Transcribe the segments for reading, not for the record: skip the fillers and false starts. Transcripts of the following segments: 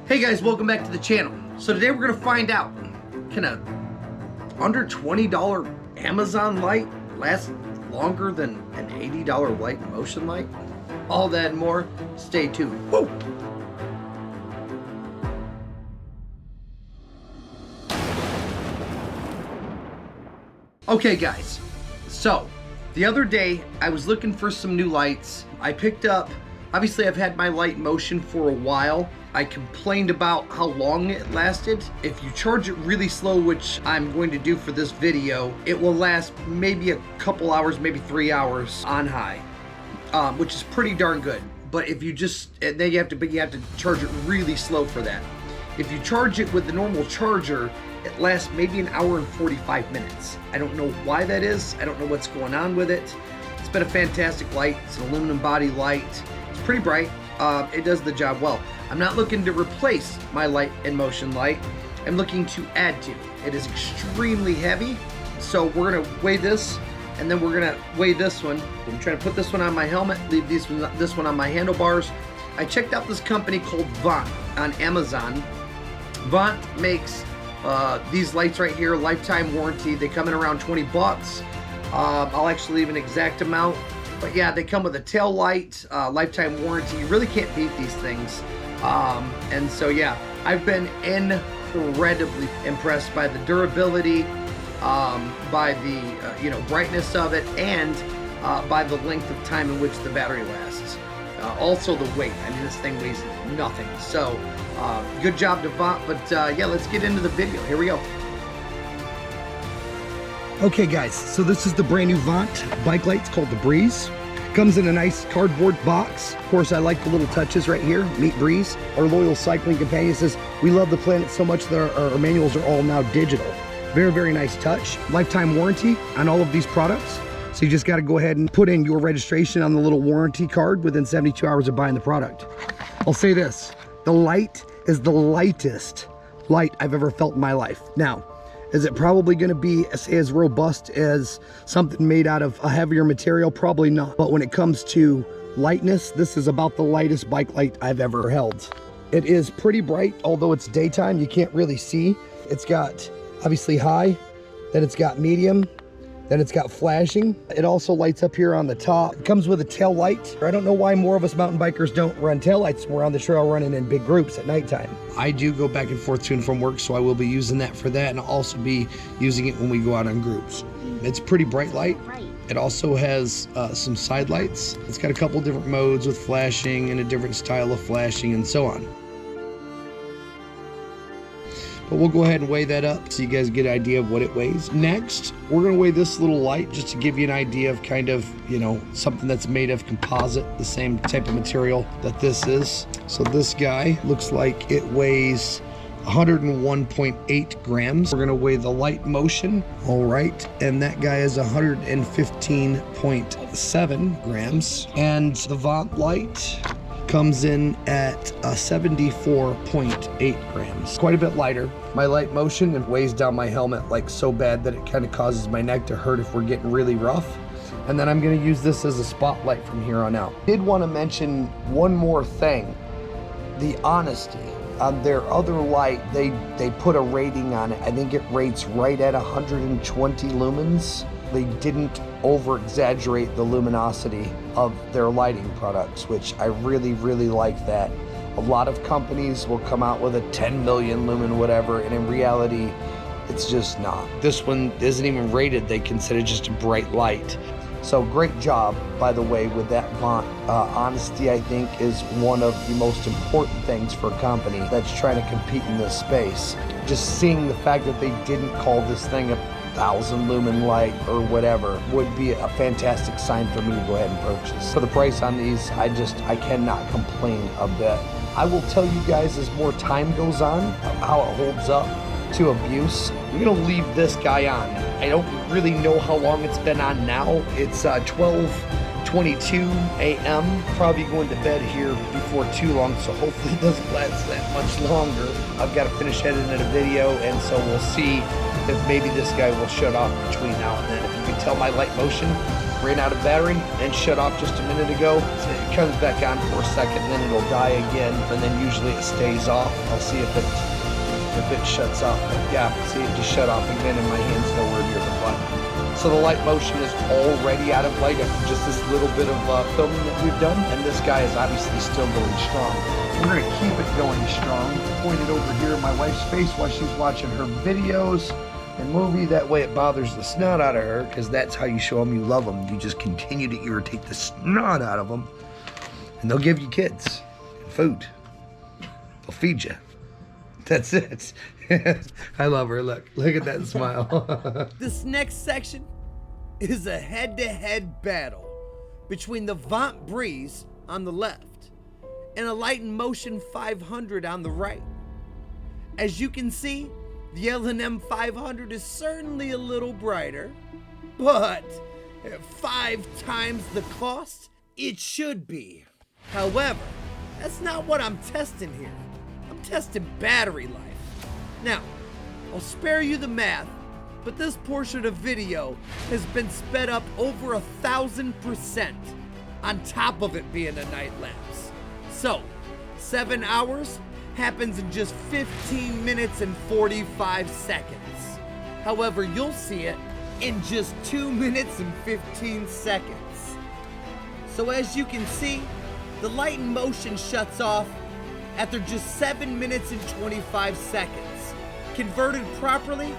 Hey guys, welcome back to the channel. So today we're gonna find out, can a under $20 Amazon light last longer than an $80 light motion light? All that and more, stay tuned. Woo! Okay guys, so the other day I was looking for some new lights. I picked up, obviously I've had my light motion for a while. I complained about how long it lasted. If you charge it really slow, which I'm going to do for this video, it will last maybe a couple hours, maybe 3 hours on high, which is pretty darn good. But if you just, then you have to charge it really slow for that. If you charge it with the normal charger, it lasts maybe an hour and 45 minutes. I don't know why that is. I don't know what's going on with it. It's been a fantastic light. It's an aluminum body light. It's pretty bright. It does the job well. I'm not looking to replace my light and motion light. I'm looking to add to. It is extremely heavy. So we're gonna weigh this, and then we're gonna weigh this one. I'm trying to put this one on my helmet, leave this one on my handlebars. I checked out this company called Vont on Amazon. Vont makes these lights right here, lifetime warranty. They come in around 20 bucks. I'll actually leave an exact amount. But yeah, they come with a tail light, lifetime warranty. You really can't beat these things. And so yeah, I've been incredibly impressed by the durability, by the brightness of it, and by the length of time in which the battery lasts. Also the weight. I mean, this thing weighs nothing. So good job to Vont. But yeah, let's get into the video. Here we go. Okay guys, so this is the brand new Vont bike light. It's called the Breeze. Comes in a nice cardboard box. Of course, I like the little touches right here. Meet Breeze. Our loyal cycling companion says, we love the planet so much that our manuals are all now digital. Very, very nice touch. Lifetime warranty on all of these products. So you just got to go ahead and put in your registration on the little warranty card within 72 hours of buying the product. I'll say this, the light is the lightest light I've ever felt in my life. Now, is it probably going to be as robust as something made out of a heavier material? Probably not. But when it comes to lightness, this is about the lightest bike light I've ever held. It is pretty bright, although it's daytime, you can't really see. It's got obviously high, then it's got medium, then it's got flashing. It also lights up here on the top. It comes with a tail light. I don't know why more of us mountain bikers don't run tail lights. We're on the trail running in big groups at nighttime. I do go back and forth to and from work, so I will be using that for that, and I'll also be using it when we go out on groups. It's pretty bright light. It also has some side lights. It's got a couple different modes with flashing and a different style of flashing and so on. But we'll go ahead and weigh that up so you guys get an idea of what it weighs. Next, we're gonna weigh this little light just to give you an idea of kind of, something that's made of composite, the same type of material that this is. So this guy looks like it weighs 101.8 grams. We're gonna weigh the light motion, all right, and that guy is 115.7 grams. And the Vont light comes in at 74.8 grams. Quite a bit lighter. My light motion, it weighs down my helmet like so bad that it kind of causes my neck to hurt if we're getting really rough. And then I'm gonna use this as a spotlight from here on out. Did want to mention one more thing. The honesty. On their other light, they put a rating on it. I think it rates right at 120 lumens. They didn't over-exaggerate the luminosity of their lighting products, which I really, really like that. A lot of companies will come out with a 10 million lumen whatever, and in reality, it's just not. This one isn't even rated. They consider it just a bright light. So great job, by the way, with that Vont. Honesty, I think, is one of the most important things for a company that's trying to compete in this space. Just seeing the fact that they didn't call this thing a 1,000 lumen light or whatever would be a fantastic sign for me to go ahead and purchase. For the price on these, I cannot complain a bit. I will tell you guys as more time goes on how it holds up to abuse. I'm gonna leave this guy on. I don't really know how long it's been on now. It's 12:22 a.m. Probably going to bed here before too long, so hopefully it doesn't last that much longer. I've got to finish editing a video, and so we'll see if maybe this guy will shut off between now and then. If you can tell my light motion, ran out of battery and shut off just a minute ago. So it comes back on for a second, and then it'll die again, and then usually it stays off. I'll see if it shuts off. But yeah, see, it just shut off again, and my hand's nowhere near the button. So the light motion is already out of light after just this little bit of filming that we've done, and this guy is obviously still going strong. We're gonna keep it going strong. Point it over here in my wife's face while she's watching her videos and movie. That way it bothers the snot out of her, because that's how you show them you love them. You just continue to irritate the snot out of them, and they'll give you kids and food. They'll feed you. That's it. I love her. Look at that smile. This next section is a head-to-head battle between the Vont Breeze on the left and a Light in Motion 500 on the right. As you can see, the L&M 500 is certainly a little brighter, but at 5 times the cost, it should be. However, that's not what I'm testing here. I'm testing battery life. Now, I'll spare you the math, but this portion of video has been sped up over 1,000% on top of it being a night lapse. So, 7 hours happens in just 15 minutes and 45 seconds. However, you'll see it in just 2 minutes and 15 seconds. So as you can see, the light in motion shuts off after just 7 minutes and 25 seconds. Converted properly,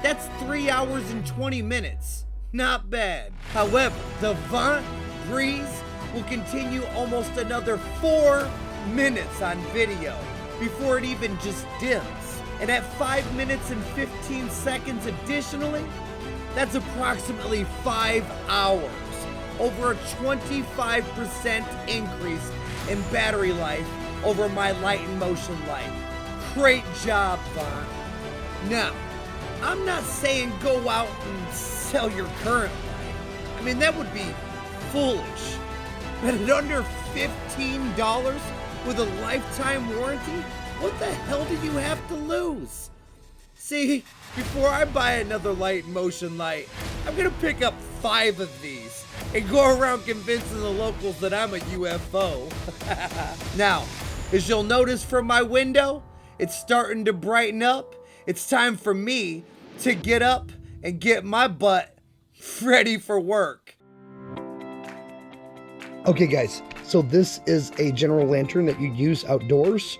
that's 3 hours and 20 minutes. Not bad. However, the Vont Breeze will continue almost another 4 minutes on video before it even just dims. And at 5 minutes and 15 seconds additionally, that's approximately 5 hours. Over a 25% increase in battery life over my Light in Motion light. Great job, Vont. Now, I'm not saying go out and sell your current light. I mean, that would be foolish. But at under $15 with a lifetime warranty, what the hell do you have to lose? See, before I buy another Light in Motion light, I'm gonna pick up 5 of these and go around convincing the locals that I'm a UFO. Now, as you'll notice from my window, it's starting to brighten up. It's time for me to get up and get my butt ready for work. Okay guys, so this is a general lantern that you use outdoors.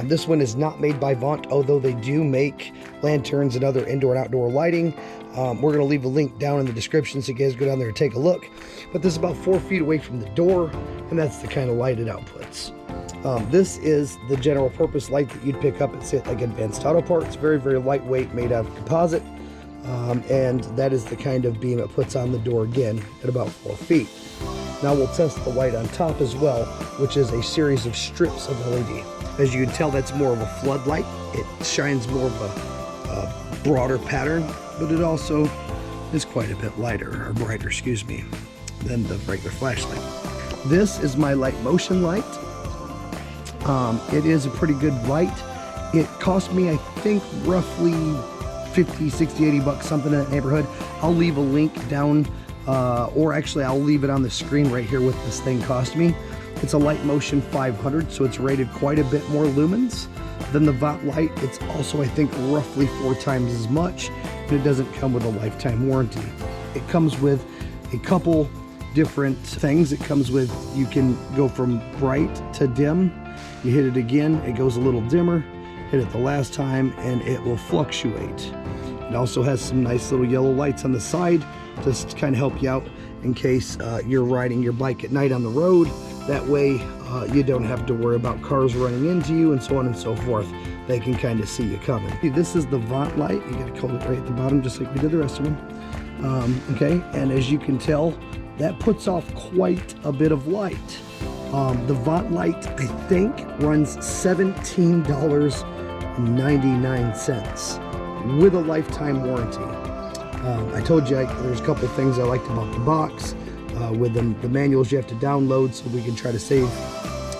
This one is not made by Vont, although they do make lanterns and other indoor and outdoor lighting. We're going to leave a link down in the description so you guys go down there and take a look. But this is about 4 feet away from the door, and that's the kind of light it outputs. This is the general purpose light that you'd pick up at, say, like Advanced Auto Parts. Very, very lightweight, made out of composite. And that is the kind of beam it puts on the door again at about 4 feet. Now we'll test the light on top as well, which is a series of strips of LED. As you can tell, that's more of a floodlight. It shines more of a broader pattern, but it also is quite a bit lighter, or brighter, excuse me, than the regular flashlight. This is my Light Motion light. It is a pretty good light. It cost me, I think, roughly 50, 60, 80 bucks, something in that neighborhood. I'll leave a link down, or actually I'll leave it on the screen right here what this thing cost me. It's a Light Motion 500, so it's rated quite a bit more lumens than the Vont light. It's also, I think, roughly 4 times as much, and it doesn't come with a lifetime warranty. It comes with a couple different things. It comes with, you can go from bright to dim. You hit it again, it goes a little dimmer. Hit it the last time, and it will fluctuate. It also has some nice little yellow lights on the side just to kind of help you out in case you're riding your bike at night on the road. That way you don't have to worry about cars running into you and so on and so forth. They can kind of see you coming. This is the Vont light. You gotta hold it right at the bottom just like we did the rest of them. Okay, and as you can tell, that puts off quite a bit of light. The Vont light, I think, runs $17.99 with a lifetime warranty. I told you there's a couple things I liked about the box. With the manuals you have to download, so we can try to save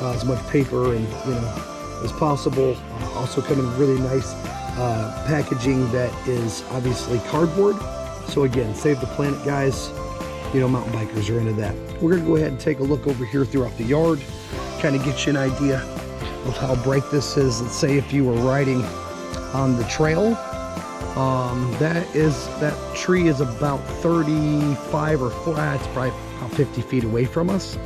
as much paper and as possible. Also come in really nice packaging that is obviously cardboard. So again, save the planet, guys. You know, mountain bikers are into that. We're gonna go ahead and take a look over here throughout the yard, kind of get you an idea of how bright this is. Let's say if you were riding on the trail, that tree is about 35 or 4, it's probably about 50 feet away from us,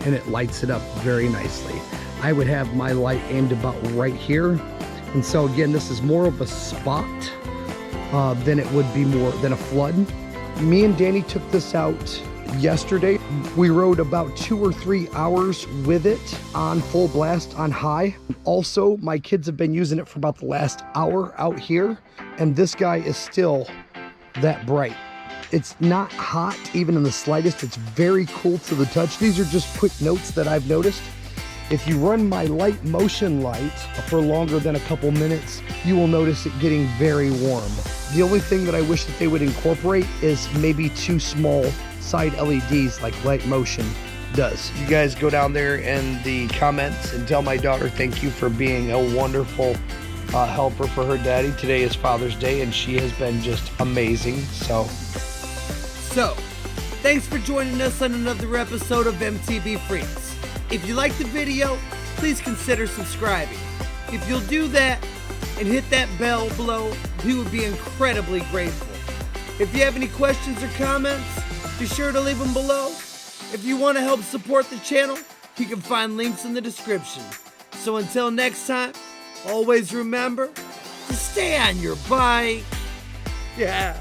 and it lights it up very nicely. I would have my light aimed about right here, and so again, this is more of a spot than it would be more than a flood. Me and Danny took this out yesterday. We rode about 2 or 3 hours with it on full blast on high. Also, my kids have been using it for about the last hour out here, and this guy is still that bright. It's not hot even in the slightest. It's very cool to the touch. These are just quick notes that I've noticed. If you run my light motion light for longer than a couple minutes, you will notice it getting very warm. The only thing that I wish that they would incorporate is maybe 2 small side LEDs like light motion does. You guys go down there in the comments and tell my daughter thank you for being a wonderful helper for her daddy. Today is Father's Day and she has been just amazing. So, thanks for joining us on another episode of MTB Freaks. If you liked the video, please consider subscribing. If you'll do that and hit that bell below, we would be incredibly grateful. If you have any questions or comments, be sure to leave them below. If you want to help support the channel, you can find links in the description. So until next time, always remember to stay on your bike. Yeah.